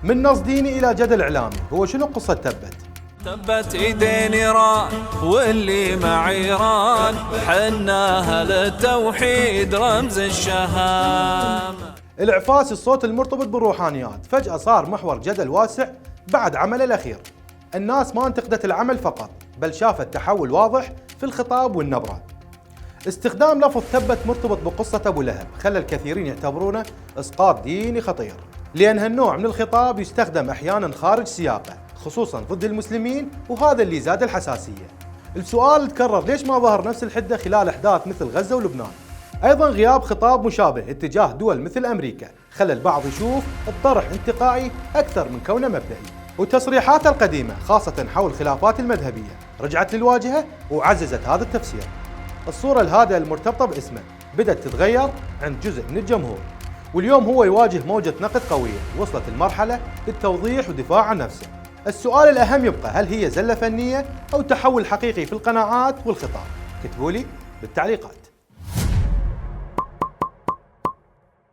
من نص ديني إلى جدل إعلامي، هو شنو قصة تبت؟ تبت ايدين ايران واللي مع ايران، حناها للتوحيد رمز الشهامة. الإعفاس الصوت المرتبط بالروحانيات فجأة صار محور جدل واسع بعد عمله الأخير. الناس ما انتقدت العمل فقط، بل شافت تحول واضح في الخطاب والنبرة. استخدام لفظ تبت مرتبط بقصة أبو لهب خلى الكثيرين يعتبرونه إسقاط ديني خطير، لأن هالنوع من الخطاب يستخدم أحيانا خارج سياقه، خصوصا ضد المسلمين، وهذا اللي زاد الحساسية. السؤال تكرر، ليش ما ظهر نفس الحدة خلال أحداث مثل غزة ولبنان؟ أيضا غياب خطاب مشابه اتجاه دول مثل أمريكا خلى البعض يشوف الطرح انتقائي أكثر من كونه مبدئي. وتصريحاته القديمة خاصة حول الخلافات المذهبية رجعت للواجهة وعززت هذا التفسير. الصورة الهادئة المرتبطة باسمه بدأت تتغير عند جزء من الجمهور، واليوم هو يواجه موجة نقد قوية وصلت المرحلة للتوضيح ودفاع عن نفسه. السؤال الأهم يبقى، هل هي زلة فنية أو تحول حقيقي في القناعات والخطاب؟ كتبوا لي بالتعليقات.